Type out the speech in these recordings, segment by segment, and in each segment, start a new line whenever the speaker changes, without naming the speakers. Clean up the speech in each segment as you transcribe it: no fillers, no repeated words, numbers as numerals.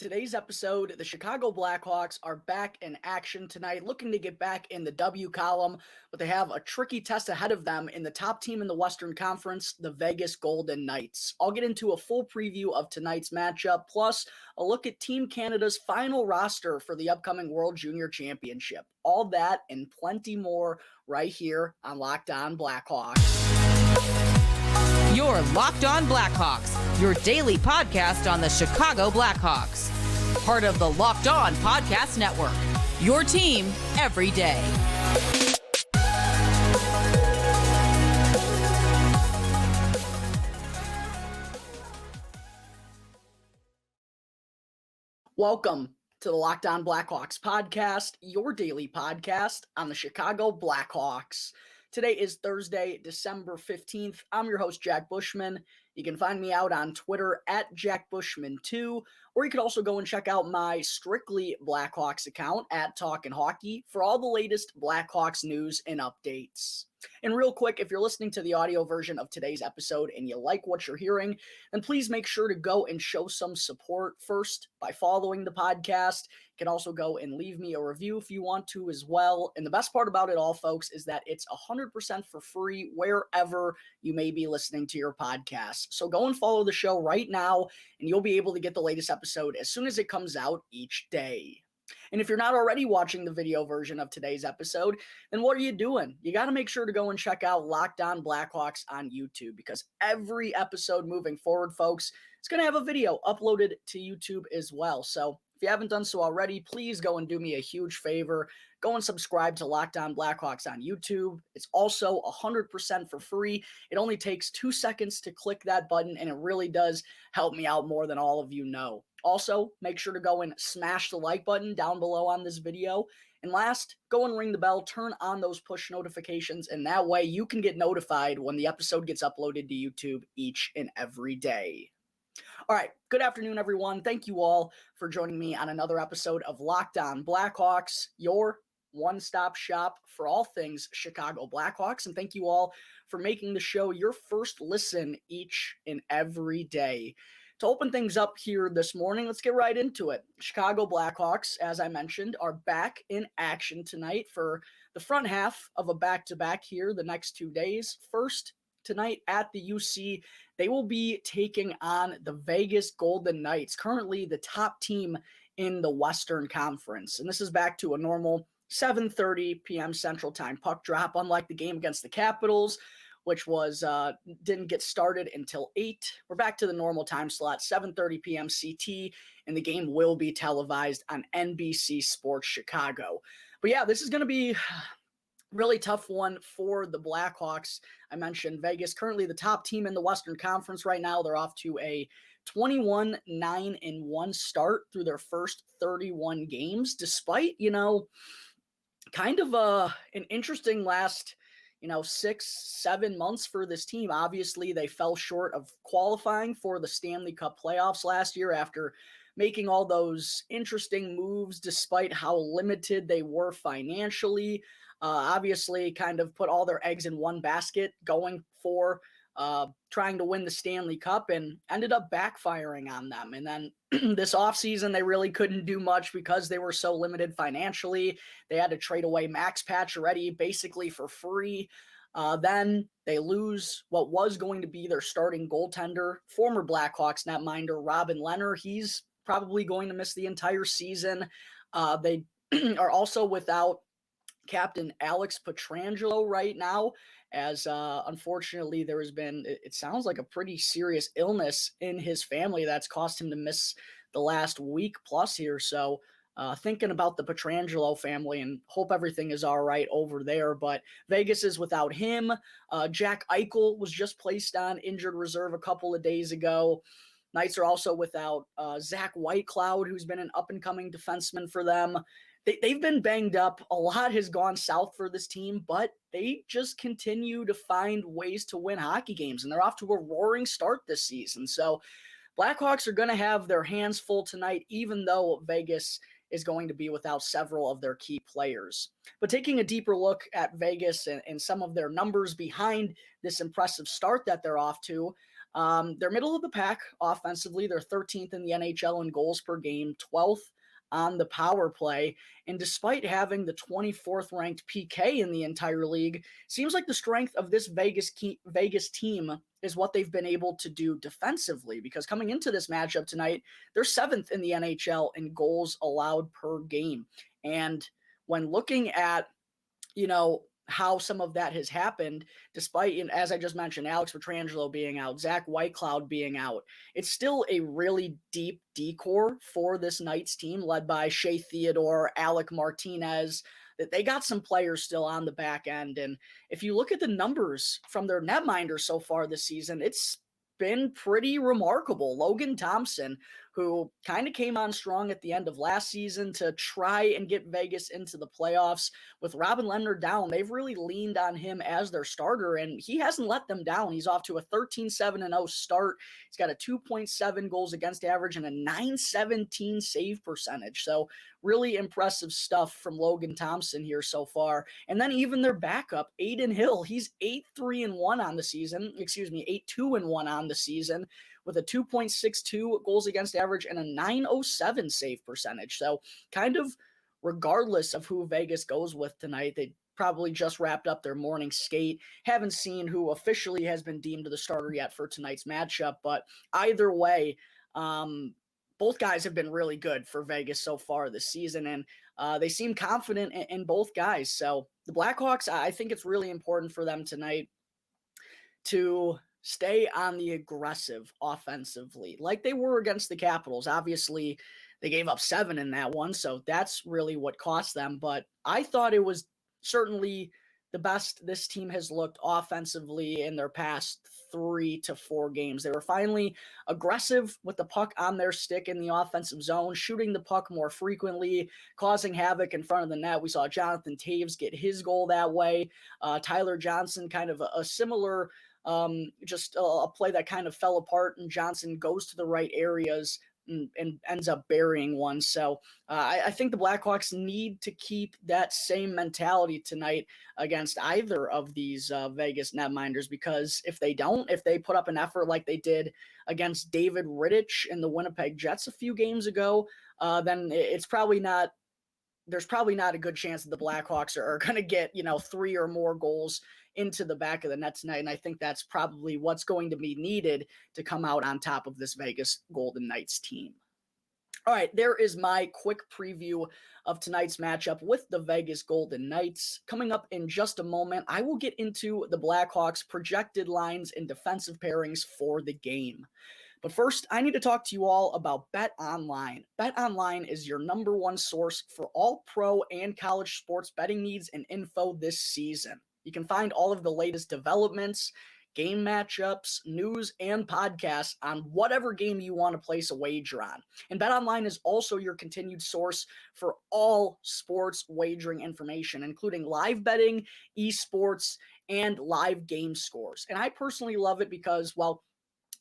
Today's episode, the Chicago Blackhawks are back in action tonight, looking to get back in the W column, but they have a tricky test ahead of them in the top team in the Western Conference, the Vegas Golden Knights. I'll get into a full preview of tonight's matchup, plus a look at Team Canada's final roster for the upcoming World Junior Championship. All that and plenty more right here on Locked On Blackhawks.
You're Locked On Blackhawks, your daily podcast on the Chicago Blackhawks. Part of the Locked On Podcast Network, your team every day.
Welcome to the Locked On Blackhawks podcast, your daily podcast on the Chicago Blackhawks. Today is Thursday, December 15th. I'm your host, Jack Bushman. You can find me out on Twitter at JackBushman2, or you could also go and check out my Strictly Blackhawks account at Talkin' Hockey for all the latest Blackhawks news and updates. And real quick, if you're listening to the audio version of today's episode and you like what you're hearing, then please make sure to go and show some support first by following the podcast. You can also go and leave me a review if you want to as well. And the best part about it all, folks, is that it's 100% for free wherever you may be listening to your podcast. So go and follow the show right now, and you'll be able to get the latest episode as soon as it comes out each day. And if you're not already watching the video version of today's episode, then what are you doing? You got to make sure to go and check out Locked On Blackhawks on YouTube, because every episode moving forward, folks, is going to have a video uploaded to YouTube as well. So if you haven't done so already, please go and do me a huge favor. Go and subscribe to Locked On Blackhawks on YouTube. It's also 100% for free. It only takes 2 seconds to click that button, and it really does help me out more than all of you know. Also, make sure to go and smash the like button down below on this video. And last, go and ring the bell, turn on those push notifications, and that way you can get notified when the episode gets uploaded to YouTube each and every day. All right, good afternoon, everyone. Thank you all for joining me on another episode of Locked On Blackhawks, your one-stop shop for all things Chicago Blackhawks. And thank you all for making the show your first listen each and every day. To open things up here this morning, let's get right into it. Chicago Blackhawks, as I mentioned, are back in action tonight for the front half of a back-to-back here the next 2 days. First, tonight at the UC, they will be taking on the Vegas Golden Knights, currently the top team in the Western Conference. And this is back to a normal 7:30 p.m. Central Time puck drop, unlike the game against the Capitals, which was didn't get started until 8. We're back to the normal time slot, 7:30 p.m. CT, and the game will be televised on NBC Sports Chicago. But yeah, this is going to be really tough one for the Blackhawks. I mentioned Vegas, currently the top team in the Western Conference right now. They're off to a 21-9-1 start through their first 31 games, despite, kind of an interesting last 6-7 months for this team. Obviously, they fell short of qualifying for the Stanley Cup playoffs last year after making all those interesting moves despite how limited they were financially. Obviously, kind of put all their eggs in one basket going for trying to win the Stanley Cup, and ended up backfiring on them. And then this offseason, they really couldn't do much because they were so limited financially. They had to trade away Max Pacioretty basically for free. Then they lose what was going to be their starting goaltender, former Blackhawks netminder Robin Lehner. He's probably going to miss the entire season. They are also without Captain Alex Pietrangelo right now, as unfortunately there has been, it sounds like, a pretty serious illness in his family that's cost him to miss the last week plus here. So thinking about the Pietrangelo family, and hope everything is all right over there. But Vegas is without him. Jack Eichel was just placed on injured reserve a couple of days ago. Knights are also without Zach Whitecloud, who's been an up-and-coming defenseman for them. They've been banged up. A lot has gone south for this team, but they just continue to find ways to win hockey games, and they're off to a roaring start this season. So Blackhawks are going to have their hands full tonight, even though Vegas is going to be without several of their key players. But taking a deeper look at Vegas and some of their numbers behind this impressive start that they're off to, They're middle of the pack offensively. They're 13th in the NHL in goals per game, 12th on the power play. And despite having the 24th ranked PK in the entire league, seems like the strength of this Vegas team is what they've been able to do defensively, because coming into this matchup tonight, they're 7th in the NHL in goals allowed per game. And when looking at, how some of that has happened, despite, as I just mentioned, Alex Pietrangelo being out, Zach Whitecloud being out, it's still a really deep D-core for this Knights team, led by Shea Theodore, Alec Martinez. That they got some players still on the back end. And if you look at the numbers from their netminders so far this season, it's been pretty remarkable. Logan Thompson, who kind of came on strong at the end of last season to try and get Vegas into the playoffs. With Robin Lehner down, they've really leaned on him as their starter, and he hasn't let them down. He's off to a 13-7-0 start. He's got a 2.7 goals against average and a .917 save percentage. So really impressive stuff from Logan Thompson here so far. And then even their backup, Aiden Hill, he's 8-3-1 on the season. 8-2-1 on the season, with a 2.62 goals against average and a .907 save percentage. So kind of regardless of who Vegas goes with tonight, they probably just wrapped up their morning skate. Haven't seen who officially has been deemed the starter yet for tonight's matchup, but either way, both guys have been really good for Vegas so far this season, and they seem confident in both guys. So the Blackhawks, I think it's really important for them tonight to stay on the aggressive offensively, like they were against the Capitals. Obviously, they gave up 7 in that one, so that's really what cost them. But I thought it was certainly the best this team has looked offensively in their past 3 to 4 games. They were finally aggressive with the puck on their stick in the offensive zone, shooting the puck more frequently, causing havoc in front of the net. We saw Jonathan Taves get his goal that way. Tyler Johnson, kind of a similar just a play that kind of fell apart, and Johnson goes to the right areas and ends up burying one. So I think the Blackhawks need to keep that same mentality tonight against either of these Vegas netminders, because if they put up an effort like they did against David Rittich and the Winnipeg Jets a few games ago, then there's probably not a good chance that the Blackhawks are going to get, 3 or more goals into the back of the net tonight. And I think that's probably what's going to be needed to come out on top of this Vegas Golden Knights team. All right, there is my quick preview of tonight's matchup with the Vegas Golden Knights. Coming up in just a moment, I will get into the Blackhawks' projected lines and defensive pairings for the game. But first, I need to talk to you all about BetOnline. BetOnline is your number one source for all pro and college sports betting needs and info this season. You can find all of the latest developments, game matchups, news, and podcasts on whatever game you want to place a wager on. And BetOnline is also your continued source for all sports wagering information, including live betting, esports, and live game scores. And I personally love it because, well,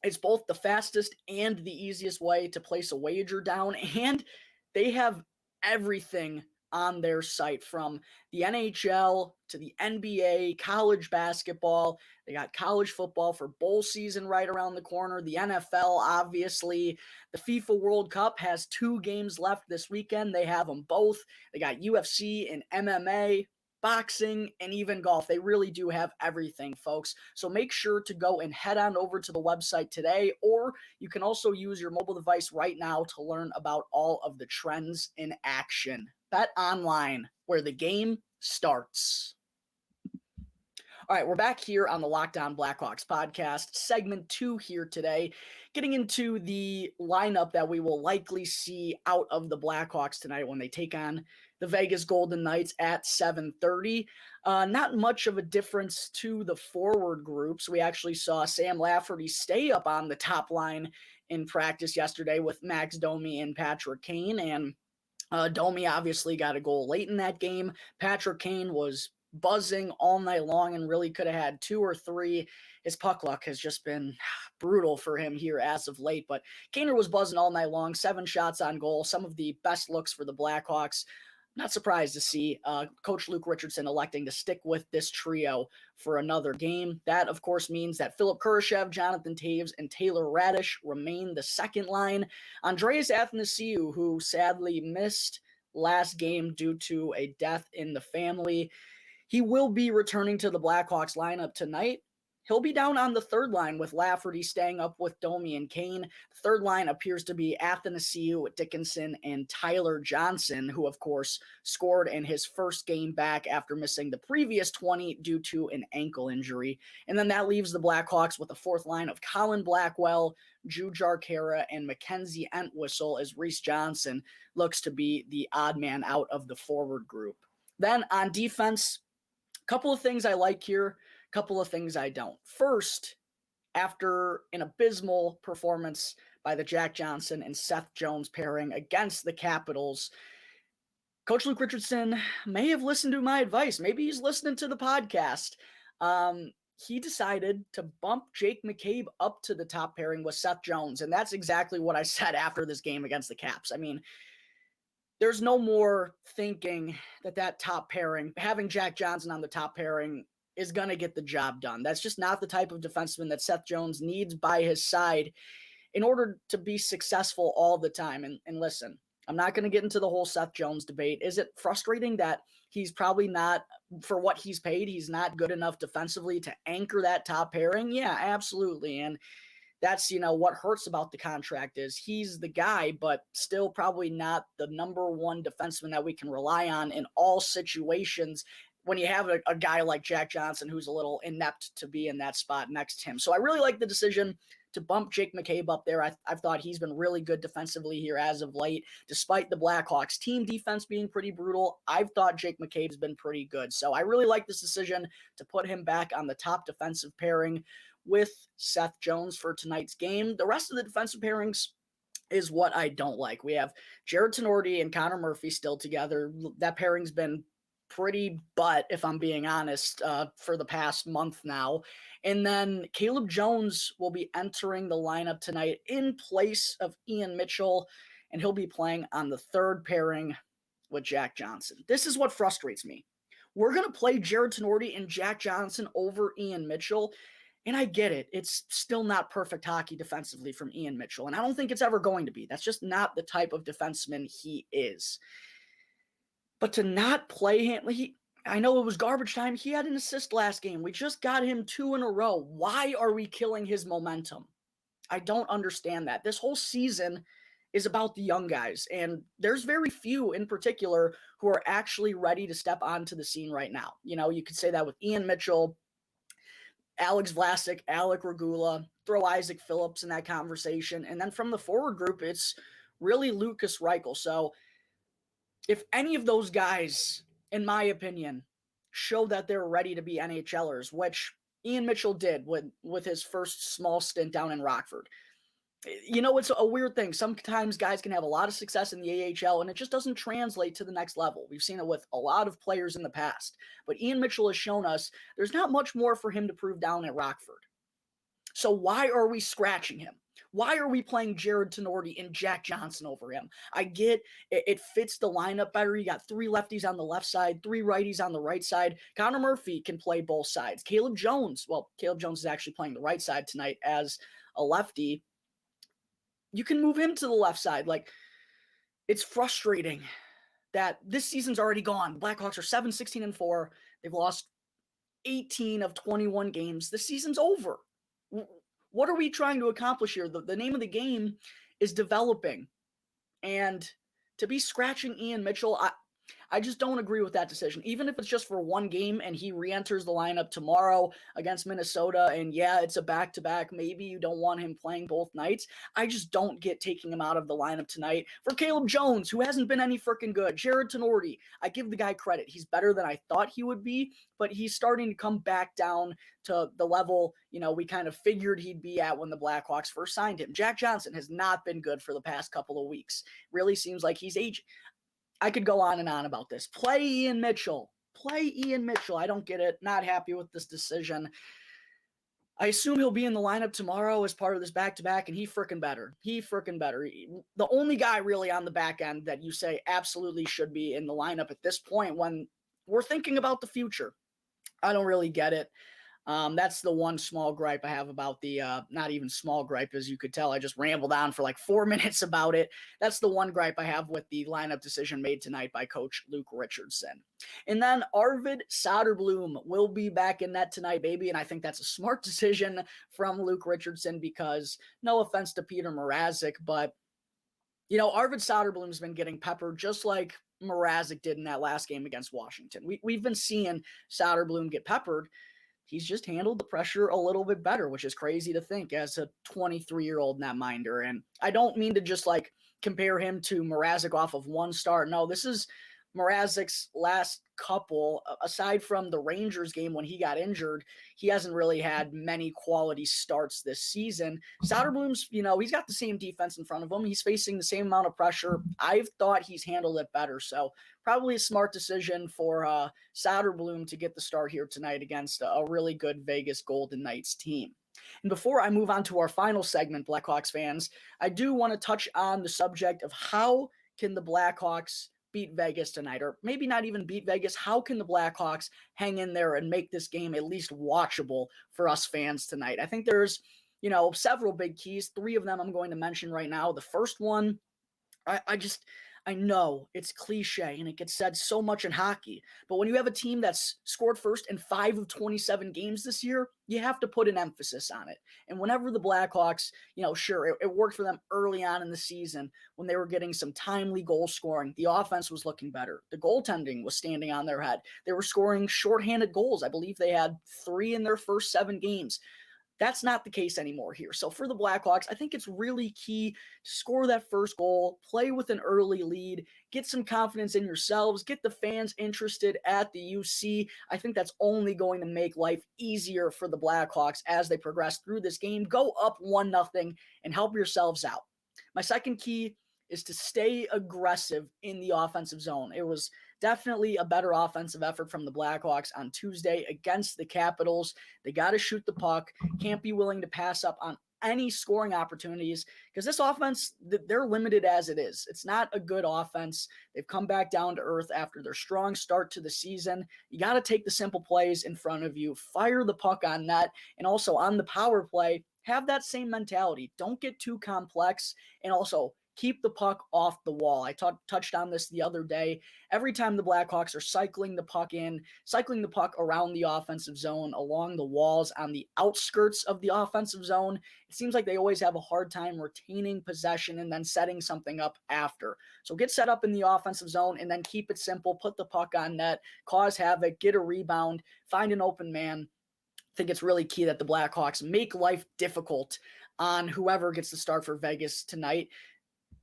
it's both the fastest and the easiest way to place a wager down, and they have everything on their site, from the NHL to the NBA, college basketball. They got college football for bowl season right around the corner. The NFL, obviously. The FIFA World Cup has 2 games left this weekend. They have them both. They got UFC and MMA, boxing, and even golf. They really do have everything, folks. So make sure to go and head on over to the website today, or you can also use your mobile device right now to learn about all of the trends in action. BetOnline, where the game starts. All right, we're back here on the Locked On Blackhawks podcast, segment 2 here today, getting into the lineup that we will likely see out of the Blackhawks tonight when they take on the Vegas Golden Knights at 7:30. Not much of a difference to the forward groups. We actually saw Sam Lafferty stay up on the top line in practice yesterday with Max Domi and Patrick Kane, and Domi obviously got a goal late in that game. Patrick Kane was buzzing all night long and really could have had 2 or 3. His puck luck has just been brutal for him here as of late, but Kaner was buzzing all night long, 7 shots on goal, some of the best looks for the Blackhawks. not surprised to see Coach Luke Richardson electing to stick with this trio for another game. That, of course, means that Philip Kurashev, Jonathan Taves, and Taylor Radish remain the second line. Andreas Athanasiou, who sadly missed last game due to a death in the family, he will be returning to the Blackhawks lineup tonight. He'll be down on the third line with Lafferty staying up with Domi and Kane. The third line appears to be Athanasiou, Dickinson, and Tyler Johnson, who, of course, scored in his first game back after missing the previous 20 due to an ankle injury. And then that leaves the Blackhawks with a fourth line of Colin Blackwell, Drew Jarkera, and Mackenzie Entwistle, as Reese Johnson looks to be the odd man out of the forward group. Then on defense, a couple of things I like here. Couple of things I don't. First, after an abysmal performance by the Jack Johnson and Seth Jones pairing against the Capitals, Coach Luke Richardson may have listened to my advice. Maybe he's listening to the podcast. He decided to bump Jake McCabe up to the top pairing with Seth Jones, and that's exactly what I said after this game against the Caps. I mean, there's no more thinking that top pairing, having Jack Johnson on the top pairing, is going to get the job done. That's just not the type of defenseman that Seth Jones needs by his side in order to be successful all the time. And listen, I'm not going to get into the whole Seth Jones debate. Is it frustrating that he's probably not, for what he's paid, he's not good enough defensively to anchor that top pairing? Yeah, absolutely. And that's, what hurts about the contract is he's the guy, but still probably not the number one defenseman that we can rely on in all situations when you have a guy like Jack Johnson who's a little inept to be in that spot next to him. So I really like the decision to bump Jake McCabe up there. I've thought he's been really good defensively here as of late. Despite the Blackhawks team defense being pretty brutal, I've thought Jake McCabe's been pretty good. So I really like this decision to put him back on the top defensive pairing with Seth Jones for tonight's game. The rest of the defensive pairings is what I don't like. We have Jared Tenorti and Connor Murphy still together. That pairing's been pretty butt, if I'm being honest, for the past month now. And then Caleb Jones will be entering the lineup tonight in place of Ian Mitchell, and he'll be playing on the third pairing with Jack Johnson. This is what frustrates me. We're going to play Jared Tenorti and Jack Johnson over Ian Mitchell, and I get it. It's still not perfect hockey defensively from Ian Mitchell, and I don't think it's ever going to be. That's just not the type of defenseman he is. But to not play him, I know it was garbage time. He had an assist last game. We just got him 2 in a row. Why are we killing his momentum? I don't understand that. This whole season is about the young guys, and there's very few in particular who are actually ready to step onto the scene right now. You could say that with Ian Mitchell, Alex Vlasic, Alec Regula, throw Isaac Phillips in that conversation. And then from the forward group, it's really Lucas Reichel. So if any of those guys, in my opinion, show that they're ready to be NHLers, which Ian Mitchell did with his first small stint down in Rockford. It's a weird thing. Sometimes guys can have a lot of success in the AHL, and it just doesn't translate to the next level. We've seen it with a lot of players in the past. But Ian Mitchell has shown us there's not much more for him to prove down at Rockford. So why are we scratching him? Why are we playing Jared Tenorti and Jack Johnson over him? I get it fits the lineup better. You got 3 lefties on the left side, 3 righties on the right side. Connor Murphy can play both sides. Caleb Jones is actually playing the right side tonight as a lefty. You can move him to the left side. It's frustrating that this season's already gone. The Blackhawks are 7-16-4. They've lost 18 of 21 games. The season's over. What are we trying to accomplish here? The name of the game is developing. And to be scratching Ian Mitchell, I just don't agree with that decision. Even if it's just for one game and he re-enters the lineup tomorrow against Minnesota, and yeah, it's a back-to-back, maybe you don't want him playing both nights. I just don't get taking him out of the lineup tonight. For Caleb Jones, who hasn't been any freaking good. Jared Tenorti, I give the guy credit. He's better than I thought he would be, but he's starting to come back down to the level, we kind of figured he'd be at when the Blackhawks first signed him. Jack Johnson has not been good for the past couple of weeks. Really seems like he's aging. I could go on and on about this. Play Ian Mitchell. I don't get it. Not happy with this decision. I assume he'll be in the lineup tomorrow as part of this back-to-back, and he frickin' better. The only guy really on the back end that you say absolutely should be in the lineup at this point when we're thinking about the future. I don't really get it. That's the one small gripe I have about the, not even small gripe, as you could tell. I just rambled on for like 4 minutes about it. That's the one gripe I have with the lineup decision made tonight by Coach Luke Richardson. And then Arvid Soderblom will be back in net tonight, baby. And I think that's a smart decision from Luke Richardson because no offense to Peter Mrazek, but, Arvid Soderblom's been getting peppered just like Mrazek did in that last game against Washington. We've been seeing Soderblom get peppered. He's just handled the pressure a little bit better, which is crazy to think as a 23-year-old netminder. And I don't mean to just like compare him to Mrazek off of one start. No, this is Mrazek's last couple. Aside from the Rangers game when he got injured, he hasn't really had many quality starts this season. Soderblom's, he's got the same defense in front of him. He's facing the same amount of pressure. I've thought he's handled it better. So probably a smart decision for Soderblom to get the start here tonight against a really good Vegas Golden Knights team. And before I move on to our final segment, Blackhawks fans, I do want to touch on the subject of how can the Blackhawks beat Vegas tonight, or maybe not even beat Vegas. How can the Blackhawks hang in there and make this game at least watchable for us fans tonight? I think there's, several big keys. 3 of them I'm going to mention right now. The first one, I know it's cliche and it gets said so much in hockey, but when you have a team that's scored first in 5 of 27 games this year, you have to put an emphasis on it. And whenever the Blackhawks, sure, it worked for them early on in the season when they were getting some timely goal scoring. The offense was looking better. The goaltending was standing on their head. They were scoring shorthanded goals. I believe they had 3 in their first 7 games. That's not the case anymore here. So for the Blackhawks, I think it's really key to score that first goal, play with an early lead, get some confidence in yourselves, get the fans interested at the UC. I think that's only going to make life easier for the Blackhawks as they progress through this game. Go up 1-0 and help yourselves out. My second key is to stay aggressive in the offensive zone. It was definitely a better offensive effort from the Blackhawks on Tuesday against the Capitals. They got to shoot the puck, can't be willing to pass up on any scoring opportunities because this offense, they're limited as it is. It's not a good offense. They've come back down to earth after their strong start to the season. You got to take the simple plays in front of you, fire the puck on net, and also on the power play, have that same mentality. Don't get too complex, and also keep the puck off the wall. I touched on this the other day. Every time the Blackhawks are cycling the puck around the offensive zone, along the walls, on the outskirts of the offensive zone, it seems like they always have a hard time retaining possession and then setting something up after. So get set up in the offensive zone and then keep it simple. Put the puck on net, cause havoc, get a rebound, find an open man. I think it's really key that the Blackhawks make life difficult on whoever gets the start for Vegas tonight.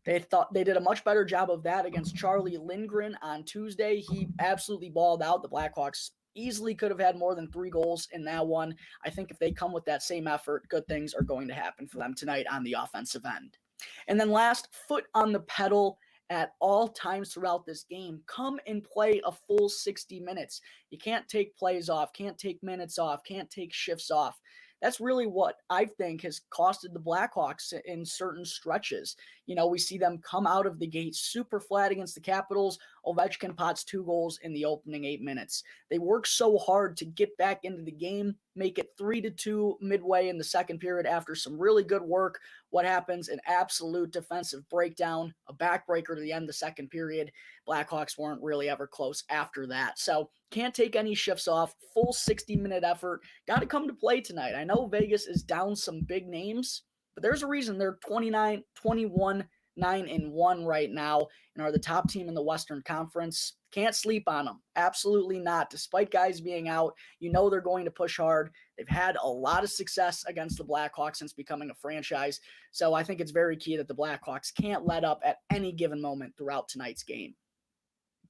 They did a much better job of that against Charlie Lindgren on Tuesday. He absolutely balled out. The Blackhawks easily could have had more than 3 goals in that one. I think if they come with that same effort, good things are going to happen for them tonight on the offensive end. And then last, foot on the pedal at all times throughout this game. Come and play a full 60 minutes. You can't take plays off, can't take minutes off, can't take shifts off. That's really what I think has costed the Blackhawks in certain stretches. We see them come out of the gate super flat against the Capitals. Ovechkin pots 2 goals in the opening 8 minutes. They work so hard to get back into the game, make it 3-2 midway in the second period after some really good work. What happens? An absolute defensive breakdown, a backbreaker to the end of the second period. Blackhawks weren't really ever close after that. So can't take any shifts off. Full 60-minute effort. Got to come to play tonight. I know Vegas is down some big names, but there's a reason they're 29, 21, 9-1 right now and are the top team in the Western Conference. Can't sleep on them. Absolutely not. Despite guys being out, they're going to push hard. They've had a lot of success against the Blackhawks since becoming a franchise. So I think it's very key that the Blackhawks can't let up at any given moment throughout tonight's game.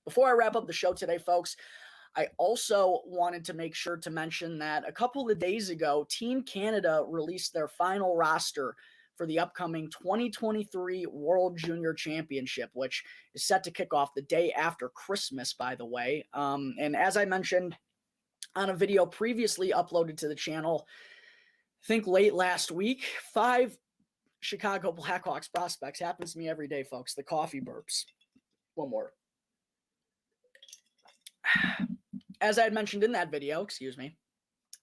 Before I wrap up the show today, folks, I also wanted to make sure to mention that a couple of days ago, Team Canada released their final roster for the upcoming 2023 World Junior Championship, which is set to kick off the day after Christmas, by the way. And as I mentioned on a video previously uploaded to the channel, I think late last week, 5 Chicago Blackhawks prospects. Happens to me every day, folks. The coffee burps. One more. As I had mentioned in that video,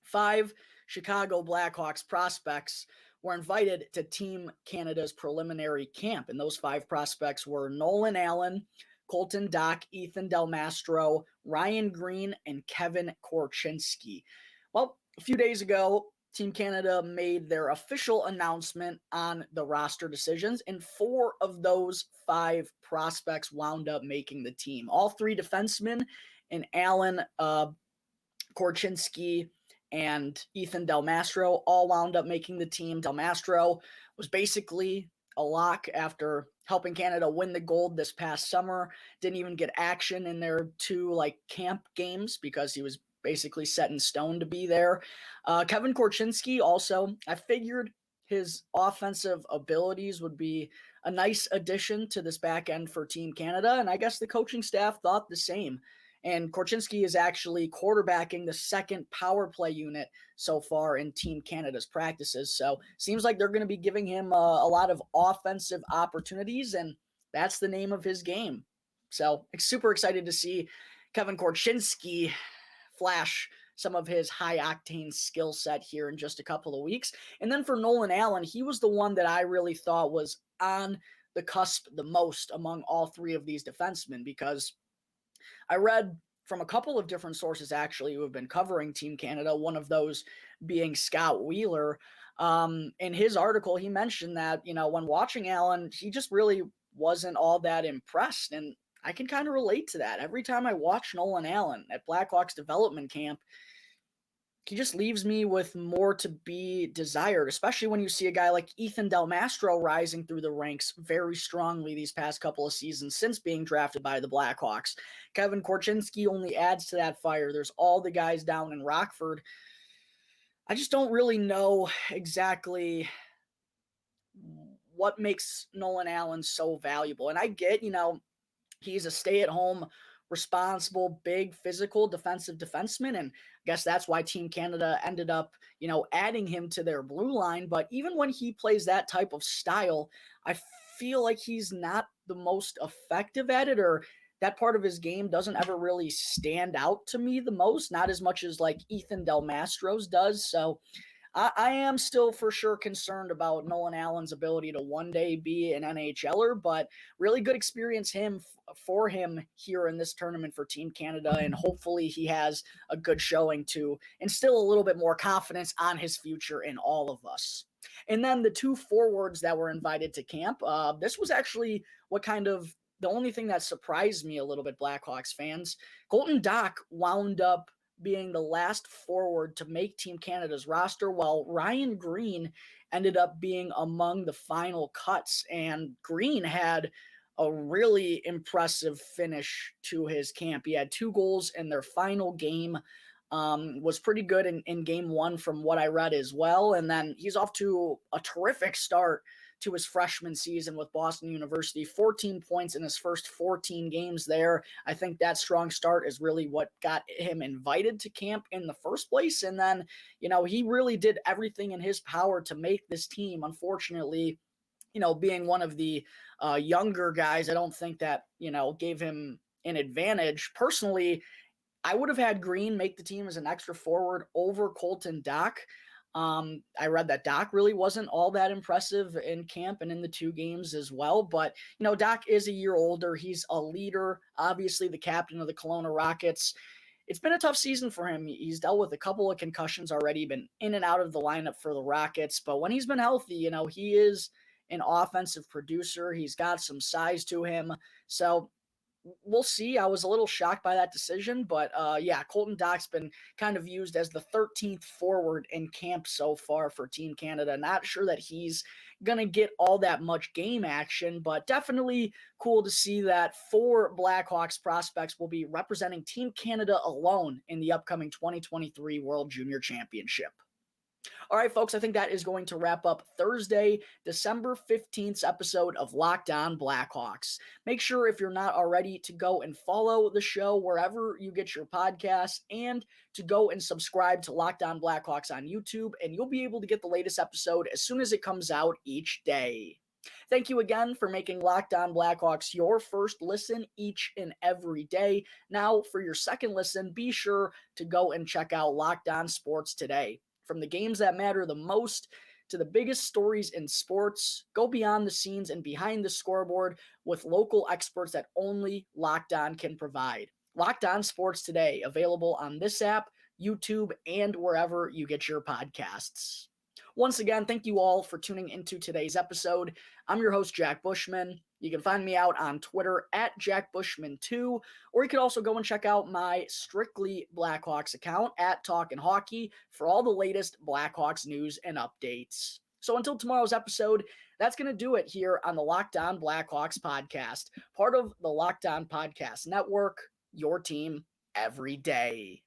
5 Chicago Blackhawks prospects were invited to Team Canada's preliminary camp. And those 5 prospects were Nolan Allen, Colton Dach, Ethan Del Mastro, Ryan Green, and Kevin Korchinski. Well, a few days ago, Team Canada made their official announcement on the roster decisions, and 4 of those 5 prospects wound up making the team. All 3 defensemen, and Allen, Korchinski, and Ethan Del Mastro all wound up making the team. Del Mastro was basically a lock after helping Canada win the gold this past summer. Didn't even get action in their 2 camp games because he was basically set in stone to be there. Kevin Korchinski also, I figured his offensive abilities would be a nice addition to this back end for Team Canada, and I guess the coaching staff thought the same. And Korchinski is actually quarterbacking the 2nd power play unit so far in Team Canada's practices. So seems like they're going to be giving him a lot of offensive opportunities, and that's the name of his game. So super excited to see Kevin Korchinski flash some of his high-octane skill set here in just a couple of weeks. And then for Nolan Allen, he was the one that I really thought was on the cusp the most among all 3 of these defensemen, because I read from a couple of different sources actually who have been covering Team Canada, one of those being Scott Wheeler. In his article, he mentioned that, when watching Allen, he just really wasn't all that impressed. And I can kind of relate to that. Every time I watch Nolan Allen at Blackhawks development camp, he just leaves me with more to be desired, especially when you see a guy like Ethan Del Mastro rising through the ranks very strongly these past couple of seasons since being drafted by the Blackhawks. Kevin Korchinski only adds to that fire. There's all the guys down in Rockford. I just don't really know exactly what makes Nolan Allen so valuable. And I get, he's a stay-at-home, responsible, big, physical defensive defenseman, and I guess that's why Team Canada ended up, adding him to their blue line. But even when he plays that type of style, I feel like he's not the most effective at it, or that part of his game doesn't ever really stand out to me the most, not as much as like Ethan Del Mastro's does. So I am still for sure concerned about Nolan Allen's ability to one day be an NHLer, but really good experience for him here in this tournament for Team Canada, and hopefully he has a good showing to instill a little bit more confidence on his future in all of us. And then the 2 forwards that were invited to camp, this was actually the only thing that surprised me a little bit, Blackhawks fans. Colton Dach wound up being the last forward to make Team Canada's roster, while Ryan Green ended up being among the final cuts. And Green had a really impressive finish to his camp. He had 2 goals in their final game, was pretty good in game 1 from what I read as well. And then he's off to a terrific start to his freshman season with Boston University, 14 points in his first 14 games there. I think that strong start is really what got him invited to camp in the first place. And then, he really did everything in his power to make this team. Unfortunately, being one of the younger guys, I don't think that, gave him an advantage. Personally, I would have had Green make the team as an extra forward over Colton Dach. I read that Dach really wasn't all that impressive in camp and in the 2 games as well. But, Dach is a year older. He's a leader, obviously the captain of the Kelowna Rockets. It's been a tough season for him. He's dealt with a couple of concussions already, been in and out of the lineup for the Rockets. But when he's been healthy, he is an offensive producer. He's got some size to him. So we'll see. I was a little shocked by that decision, but Colton Dach's been kind of used as the 13th forward in camp so far for Team Canada. Not sure that he's going to get all that much game action, but definitely cool to see that 4 Blackhawks prospects will be representing Team Canada alone in the upcoming 2023 World Junior Championship. All right, folks, I think that is going to wrap up Thursday, December 15th's episode of Locked On Blackhawks. Make sure, if you're not already, to go and follow the show wherever you get your podcasts and to go and subscribe to Locked On Blackhawks on YouTube, and you'll be able to get the latest episode as soon as it comes out each day. Thank you again for making Locked On Blackhawks your first listen each and every day. Now, for your second listen, be sure to go and check out Locked On Sports Today. From the games that matter the most to the biggest stories in sports, go beyond the scenes and behind the scoreboard with local experts that only Locked On can provide. Locked On Sports Today, available on this app, YouTube, and wherever you get your podcasts. Once again, thank you all for tuning into today's episode. I'm your host, Jack Bushman. You can find me out on Twitter at JackBushman2, or you can also go and check out my Strictly Blackhawks account at Talkin' Hockey for all the latest Blackhawks news and updates. So until tomorrow's episode, that's going to do it here on the Locked On Blackhawks podcast, part of the Locked On Podcast Network, your team every day.